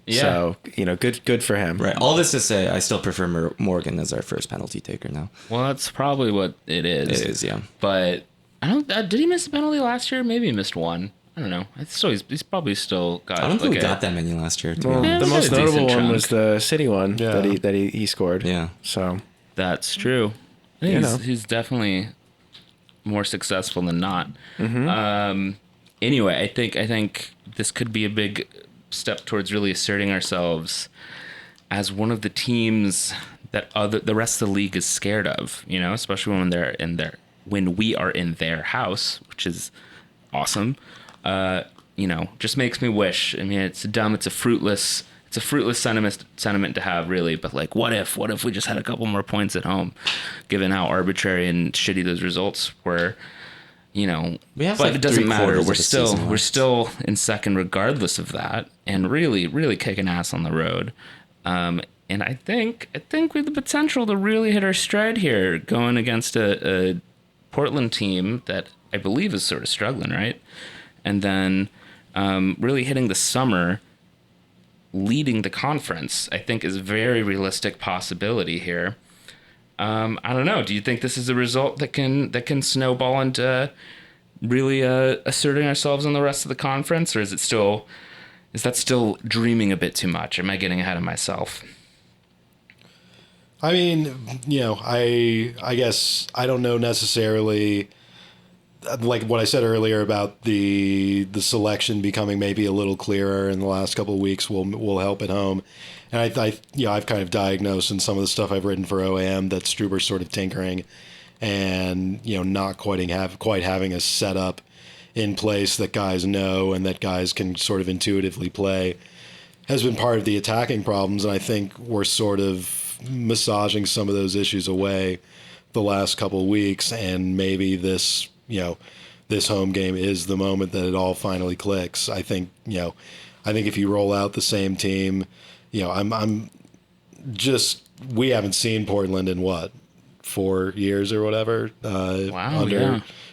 B: Yeah.
A: So, good for him.
E: right. All this to say, I still prefer Morgan as our first penalty taker now.
B: well, that's probably what it is.
E: It is, yeah.
B: But I don't. Did he miss a penalty last year? Maybe he missed one. I don't know. He's probably still got.
E: I don't think we got that many last year.
A: Well,
B: Yeah,
A: the
B: we
A: most
B: got a
A: notable
B: decent
A: one was
B: chunk.
A: the City one that he scored.
E: Yeah.
A: So
B: That's true. I think he's definitely more successful than not. Anyway, I think this could be a big step towards really asserting ourselves as one of the teams that the rest of the league is scared of. Especially when we are in their house, which is awesome. Just makes me wish. I mean, it's dumb. It's a fruitless sentiment to have, really. But like, what if we just had a couple more points at home, given how arbitrary and shitty those results were?
E: We have
B: but
E: like
B: it doesn't matter.
E: 3/4 of the season
B: We're
E: left.
B: still in second, regardless of that, and really, really kicking ass on the road. And I think we have the potential to really hit our stride here, going against a Portland team that I believe is sort of struggling, right? And then really hitting the summer, leading the conference, I think is a very realistic possibility here. I don't know. Do you think this is a result that can snowball into really asserting ourselves on the rest of the conference, or is that still dreaming a bit too much? Am I getting ahead of myself?
D: I mean, I guess I don't know necessarily. Like what I said earlier about the selection becoming maybe a little clearer in the last couple of weeks will help at home. And I've kind of diagnosed in some of the stuff I've written for OAM that Struber's sort of tinkering and not quite having a setup in place that guys know and that guys can sort of intuitively play has been part of the attacking problems. And I think we're sort of massaging some of those issues away the last couple of weeks, and maybe this home game is the moment that it all finally clicks. I think if you roll out the same team, we haven't seen Portland in 4 years or whatever.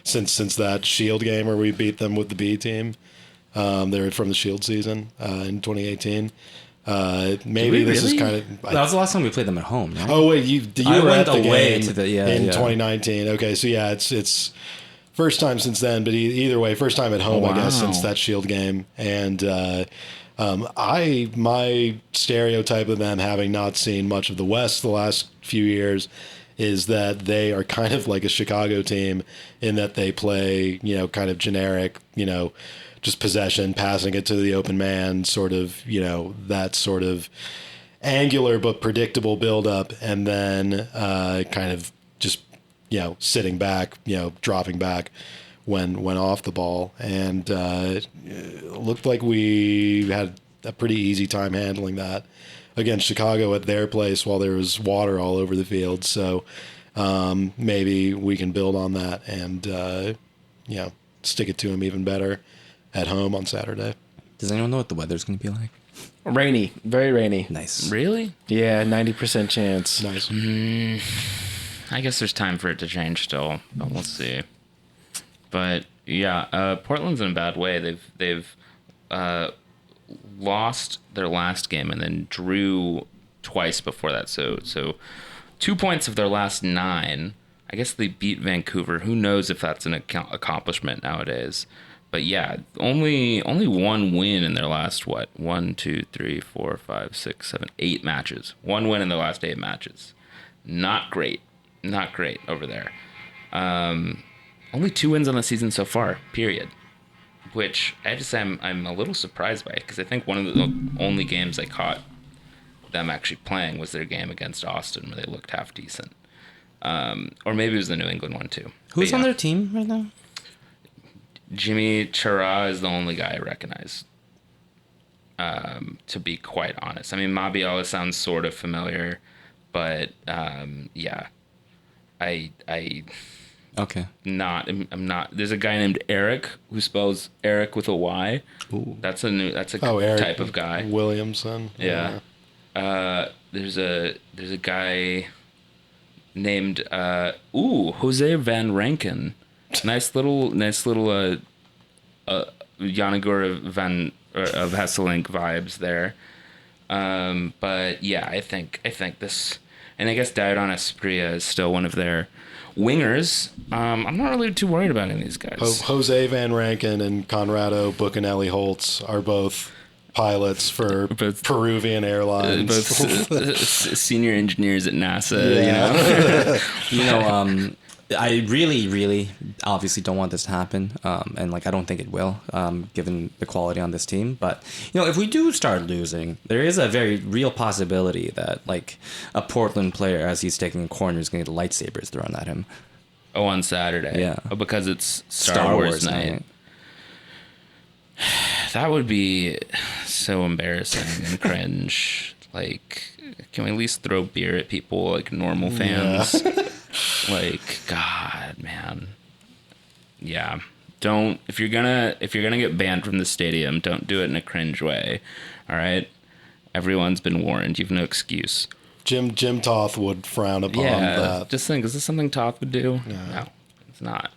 D: Since that Shield game where we beat them with the B team. They're from the Shield season in 2018. Maybe this is kind of.
E: That was the last time we played them at home. Right?
D: Oh wait, you
E: I
D: were
E: went
D: at the
E: away
D: game
E: to the
D: in 2019. Okay, so yeah, it's first time since then, but either way, first time at home, I guess, since that Shield game. And My stereotype of them, having not seen much of the West the last few years, is that they are kind of like a Chicago team in that they play, kind of generic, just possession, passing it to the open man, sort of, that sort of angular but predictable buildup, and then kind of just, sitting back, dropping back when off the ball. And it looked like we had a pretty easy time handling that against Chicago at their place while there was water all over the field. So maybe we can build on that and, stick it to them even better at home on Saturday.
E: Does anyone know what the weather's going to be like?
A: Rainy, very rainy.
E: Nice.
B: Really?
A: Yeah, 90% chance.
D: Nice.
B: I guess there's time for it to change still, but we'll see. But yeah, Portland's in a bad way. They've lost their last game and then drew twice before that. So 2 points of their last 9. I guess they beat Vancouver. Who knows if that's an accomplishment nowadays? But yeah, only one win in their last 8 matches. One win in their last 8 matches. Not great over there. Only 2 wins on the season so far. Period. Which I have to say I'm a little surprised by, because I think one of the only games I caught them actually playing was their game against Austin, where they looked half decent. Or maybe it was the New England one too.
E: Who's on their team right now?
B: Jimmy Chara is the only guy I recognize. To be quite honest, I mean, Mabiala sounds sort of familiar, but yeah, I
E: Okay.
B: I'm not. There's a guy named Eric who spells Eric with a Y.
E: Ooh.
B: That's a
D: Eric
B: type of guy.
D: Williamson.
B: Yeah. There's a guy named Jose Van Rankin. Nice little Yanagor Van of Hesselink vibes there. But yeah, I think this, and I guess Diodon Espria is still one of their wingers. I'm not really too worried about any of these guys.
D: Jose Van Rankin and Conrado Bucanelli Holtz are both pilots for Peruvian Airlines.
B: Both senior engineers at NASA.
E: Yeah. I really, really obviously don't want this to happen. And I don't think it will, given the quality on this team. But, if we do start losing, there is a very real possibility that a Portland player, as he's taking a corner, is going to get lightsabers thrown at him.
B: Oh, on Saturday.
E: Yeah.
B: Oh, because it's Star Wars night. That would be so embarrassing and cringe. Can we at least throw beer at people like normal fans? Yeah. God, man. Yeah. Don't, if you're gonna get banned from the stadium, don't do it in a cringe way. All right? Everyone's been warned. You've no excuse.
D: Jim Toth would frown upon that.
B: Just think, is this something Toth would do? No, it's not.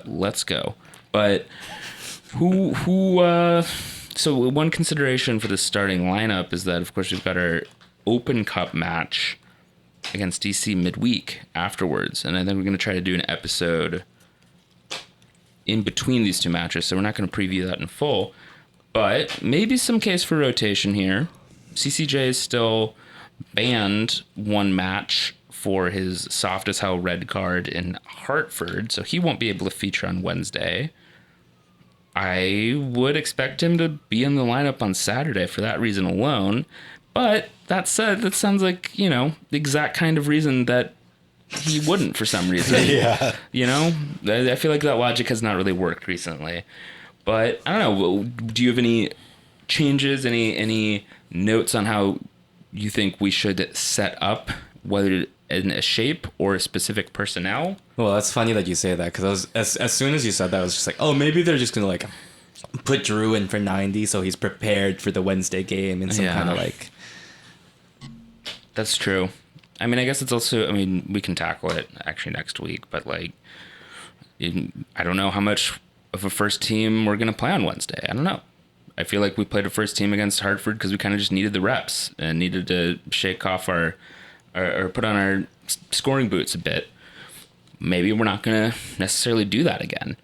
B: Let's go. But so one consideration for the starting lineup is that, of course, we've got our Open Cup match against DC midweek afterwards, and I think we're going to try to do an episode in between these two matches, so we're not going to preview that in full, but maybe some case for rotation here. CCJ is still banned one match for his soft as hell red card in Hartford, so he won't be able to feature on Wednesday. I would expect him to be in the lineup on Saturday for that reason alone. But that said, that sounds like, the exact kind of reason that he wouldn't for some reason.
D: Yeah.
B: I feel like that logic has not really worked recently. But I don't know. Do you have any changes, any notes on how you think we should set up, whether in a shape or a specific personnel?
E: Well, that's funny that you say that, because as soon as you said that, I was just like, oh, maybe they're just going to put Drew in for 90 so he's prepared for the Wednesday game in some kind of
B: That's true. I mean, I guess it's also, we can tackle it actually next week, but I don't know how much of a first team we're going to play on Wednesday. I don't know. I feel like we played a first team against Hartford because we kind of just needed the reps and needed to shake off or put on our scoring boots a bit. Maybe we're not going to necessarily do that again.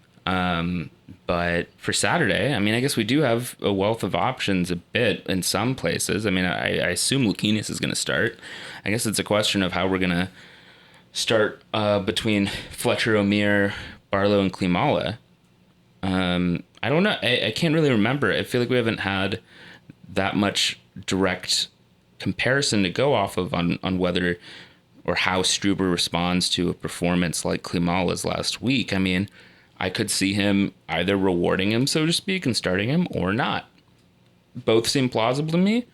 B: But for Saturday, I mean, I guess we do have a wealth of options a bit in some places. I mean, I assume Luquinhas is going to start. I guess it's a question of how we're going to start between Fletcher, O'Meara, Barlow, and Klimala. I don't know. I can't really remember. I feel like we haven't had that much direct comparison to go off of on whether or how Struber responds to a performance like Klimala's last week. I mean, I could see him either rewarding him, so to speak, and starting him or not. Both seem plausible to me.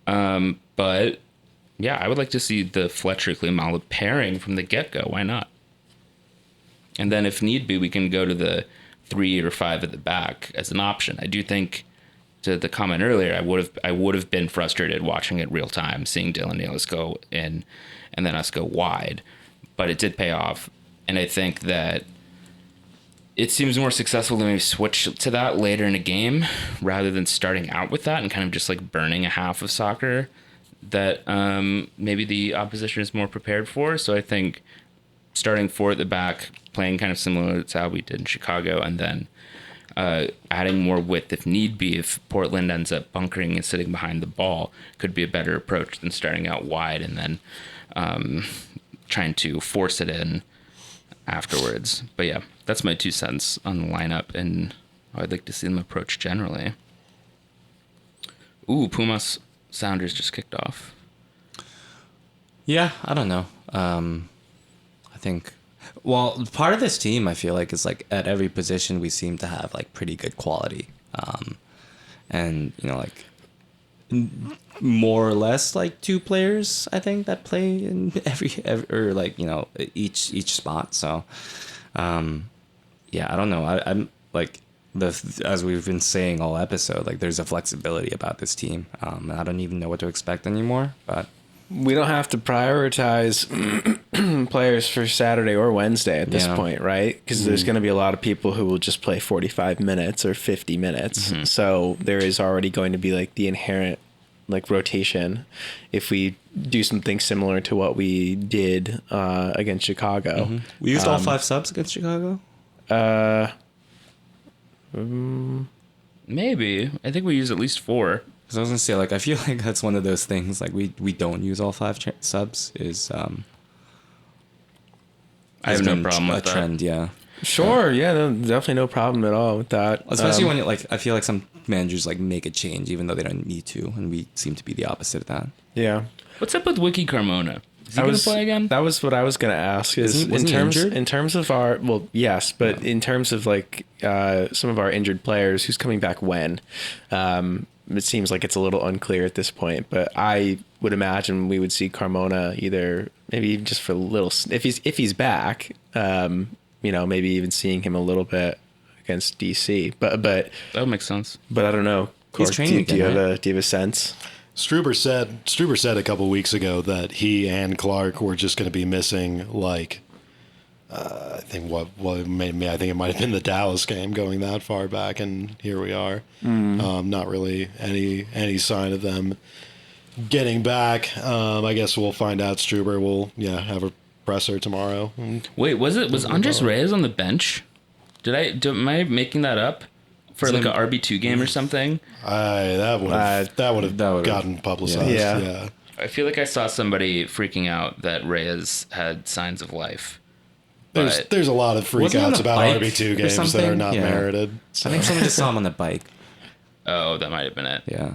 B: But yeah, I would like to see the Fletcher-Klimala pairing from the get-go. Why not? And then if need be, we can go to the 3 or 5 at the back as an option. I do think, to the comment earlier, I would have been frustrated watching it real time, seeing Dylan Nealis go in and then us go wide. But it did pay off. And I think that it seems more successful to maybe switch to that later in a game rather than starting out with that and kind of just like burning a half of soccer that maybe the opposition is more prepared for. So I think starting 4 at the back, playing kind of similar to how we did in Chicago, and then adding more width if need be, if Portland ends up bunkering and sitting behind the ball, could be a better approach than starting out wide and then trying to force it in afterwards. But yeah, that's my 2 cents on the lineup and how I'd like to see them approach generally. Ooh, Pumas Sounders just kicked off.
E: Yeah, I don't know. I think, well, part of this team, I feel like, is like at every position we seem to have like pretty good quality. And, you know, like more or less like 2 players, I think, that play in every or like, you know, each spot. So, yeah, I don't know. I'm like, as we've been saying all episode, like there's a flexibility about this team. And I don't even know what to expect anymore, but
A: we don't have to prioritize players for Saturday or Wednesday at this point, right? Because there's going to be a lot of people who will just play 45 minutes or 50 minutes. Mm-hmm. So there is already going to be like the inherent like rotation if we do something similar to what we did against Chicago.
E: Mm-hmm. We used all 5 subs against Chicago?
B: Maybe. I think we use at least 4.
E: Because I was gonna say, like, I feel like that's one of those things. Like, we don't use all 5 subs.
B: I have no problem with that.
E: Trend, yeah.
A: Sure, yeah, no, definitely no problem at all with that.
E: Especially when like I feel like some managers like make a change even though they don't need to, and we seem to be the opposite of that.
A: Yeah.
B: What's up with Wiki Carmona? Is he gonna play again?
A: That was what I was gonna ask. In terms of our, well, yes, but in terms of like some of our injured players, who's coming back when? It seems like it's a little unclear at this point, but I would imagine we would see Carmona either maybe even just for a little, if he's back, you know, maybe even seeing him a little bit against DC, but
B: that would make sense.
A: But I don't know. Cork,
E: he's training
A: do you have a sense?
D: Struber said a couple weeks ago that he and Clark were just going to be missing like I think what made me, I think it might have been the Dallas game going that far back, and here we are. Not really any sign of them getting back. I guess we'll find out. Struber will have a presser tomorrow.
B: Wait, was Andres Reyes on the bench? Am I making that up for like an RB2 game or something?
D: That would have gotten publicized. Yeah.
B: I feel like I saw somebody freaking out that Reyes had signs of life.
D: There's a lot of freakouts about RB2 games that are not merited. So.
E: I think someone just saw him on the bike.
B: Oh, that might have been it.
E: Yeah.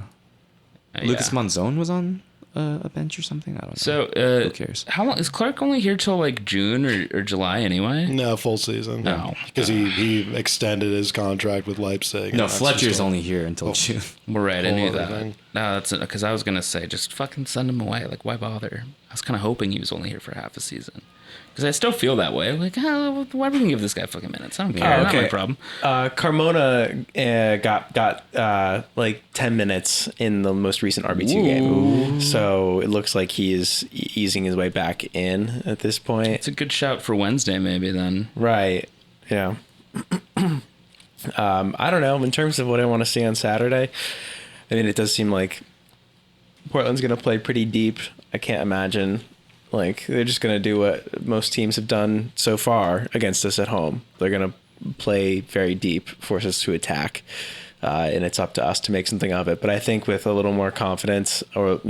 E: Lucas Monzon was on a bench or something. I don't know.
B: So
E: who cares?
B: How long is Clark only here till like June or July anyway?
D: No, full season.
B: No,
D: because he extended his contract with Leipzig.
E: No, Fletcher's only here until June.
B: We're right. I knew that. No, that's because I was gonna say just fucking send him away. Like, why bother? I was kind of hoping he was only here for half a season. Because I still feel that way. Like, why are we gonna give this guy fucking minutes? I don't care. Not my problem.
A: Carmona got like 10 minutes in the most recent RB2 game. So it looks like he is easing his way back in at this point.
B: It's a good shout for Wednesday, maybe then.
A: Right. Yeah. I don't know. In terms of what I want to see on Saturday, I mean, it does seem like Portland's gonna play pretty deep. I can't imagine. Like, they're just going to do what most teams have done so far against us at home. They're going to play very deep, force us to attack. And it's up to us to make something of it. But I think with a little more confidence, or,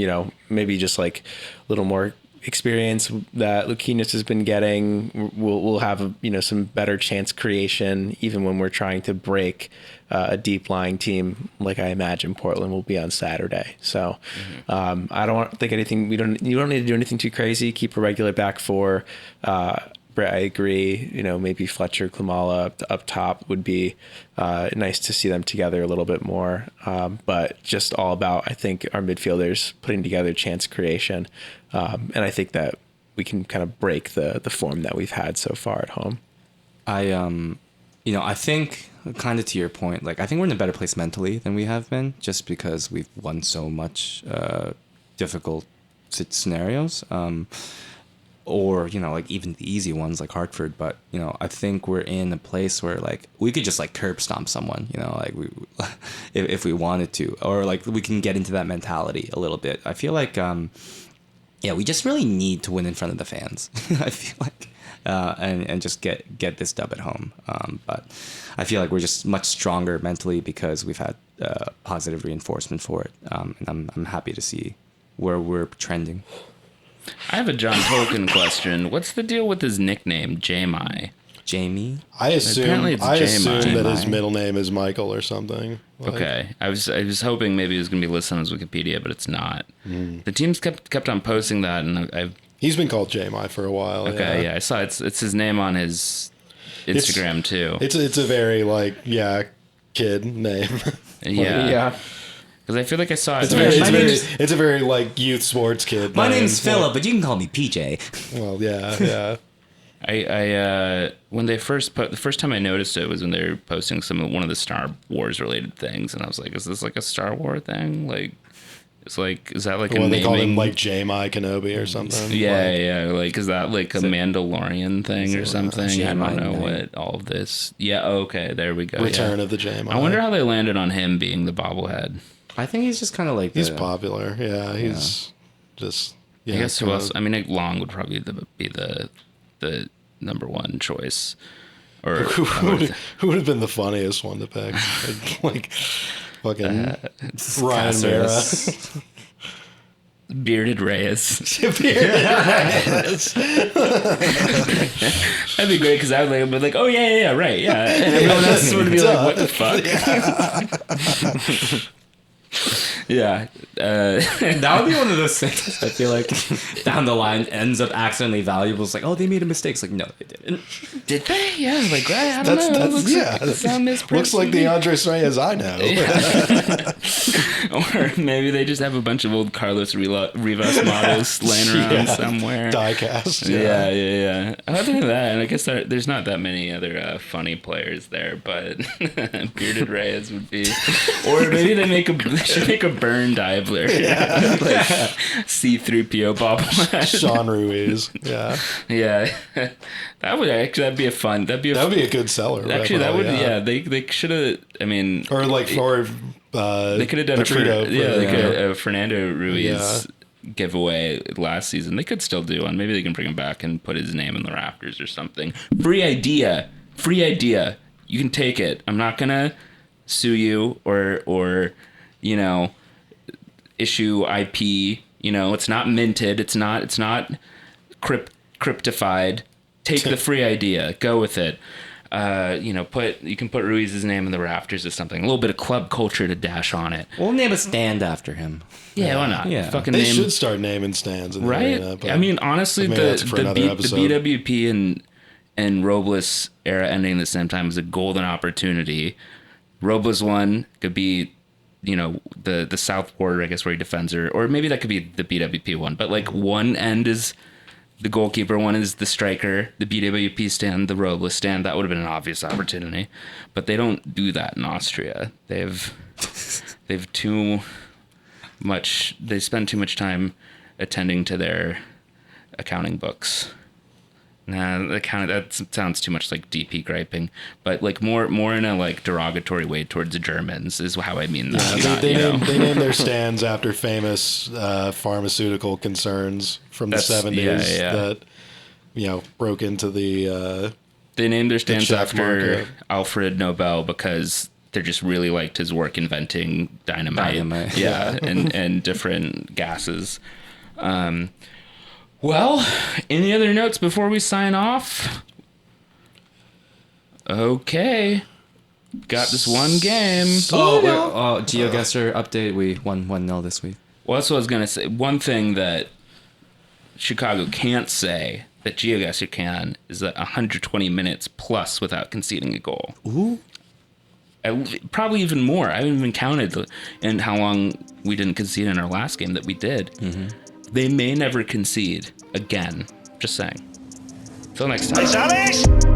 A: maybe just like a little more experience that Luquinhas has been getting, we'll have some better chance creation, even when we're trying to break a deep lying team like I imagine Portland will be on Saturday. So I don't think anything. You don't need to do anything too crazy. Keep a regular back four. Brit, I agree. Maybe Fletcher, Klimala up top would be nice to see them together a little bit more. But just all about, I think, our midfielders putting together chance creation. And I think that we can kind of break the form that we've had so far at home.
E: I think kind of to your point, like I think we're in a better place mentally than we have been, just because we've won so much difficult scenarios. Or, like even the easy ones like Hartford. But, I think we're in a place where like we could just like curb stomp someone, like we, if we wanted to, or like we can get into that mentality a little bit. I feel like, we just really need to win in front of the fans. I feel like, and just get this dub at home. But I feel like we're just much stronger mentally because we've had positive reinforcement for it. And I'm happy to see where we're trending.
B: I have a John Tolkien question. What's the deal with his nickname, Jamie?
E: Jamie?
D: I assume
B: it's
D: that
B: Jamie.
D: his middle name is Michael or something.
B: Okay, I was hoping maybe it was gonna be listed on his Wikipedia, but it's not. The teams kept on posting that, and
D: he's been called Jamie for a while.
B: Okay, yeah, I saw it's his name on his Instagram too.
D: It's a very kid name.
B: Yeah. Because I feel like I saw it.
D: It's a very like youth sports kid.
E: My name's Philip, but you can call me PJ.
D: Well, yeah.
B: I when they the first time I noticed it was when they were posting one of the Star Wars related things, and I was like, is this like a Star Wars thing? Like, is that like
D: when they call him like J-Mi Kenobi or something?
B: Yeah. Like, is that like a Mandalorian thing or something? I don't know what all of this. Yeah. Okay. There we go.
D: Return of the J-Mi.
B: I wonder how they landed on him being the bobblehead.
E: I think he's just kind of like...
D: He's popular. Yeah, he's just... Yeah,
B: I guess who else? I mean, Long would probably be the number one choice. Or
D: who would have been the funniest one to pick? Like fucking Ryan Mara.
B: Bearded Reyes. That'd be great because I would be like, oh yeah, right, yeah. And everyone else would be like, what the fuck? Yeah.
E: That would be one of those things I feel like down the line ends up accidentally valuable. It's like, oh, they made a mistake. It's like, no, they didn't. Did they? Yeah, like, I don't know.
D: Looks like the Andres Reyes I know.
B: Yeah. Or maybe they just have a bunch of old Carlos Rivas models laying around somewhere.
D: Diecast.
B: Yeah. Other than that, and I guess there's not that many other funny players there, but Bearded Reyes would be. Or maybe they should make a Burn Diabler. Yeah. Like C-3PO bobblehead.
D: Sean Ruiz. Yeah.
B: Yeah. That'd be a good seller. Actually, that would, they should have, I mean.
D: Or like for,
B: they could have done a Fernando Ruiz giveaway last season. They could still do one. Maybe they can bring him back and put his name in the rafters or something. Free idea. You can take it. I'm not going to sue you or issue IP. It's not minted. It's not cryptified. Take the free idea. Go with it. You can put Ruiz's name in the rafters or something. A little bit of club culture to dash on it.
E: We'll name a stand after him.
B: Yeah, why not?
E: Yeah.
D: They should start naming stands in the
B: right?
D: arena,
B: I mean, honestly, the BWP and Robles era ending at the same time is a golden opportunity. Robles one could be, the south border, I guess, where he defends her, or maybe that could be the BWP one. But like one end is the goalkeeper, one is the striker, the BWP stand, the Robles stand. That would have been an obvious opportunity, but they don't do that in Austria. They've too much. They spend too much time attending to their accounting books. Nah, that sounds too much like DP griping, but like more in a like derogatory way towards the Germans is how I mean that.
D: Yeah, they name their stands after famous pharmaceutical concerns from the 70s that broke into the
B: They named their stands
D: check
B: after
D: mark, yeah.
B: Alfred Nobel because they just really liked his work inventing dynamite. Yeah, and different gases. Well, any other notes before we sign off? Okay. Got this one game.
E: GeoGuessr update. We won 1-0 this week.
B: Well, that's what I was going to say. One thing that Chicago can't say that GeoGuessr can is that 120 minutes plus without conceding a goal.
E: Ooh.
B: Probably even more. I haven't even counted and how long we didn't concede in our last game that we did. Mm-hmm. They may never concede again. Just saying. Till next time.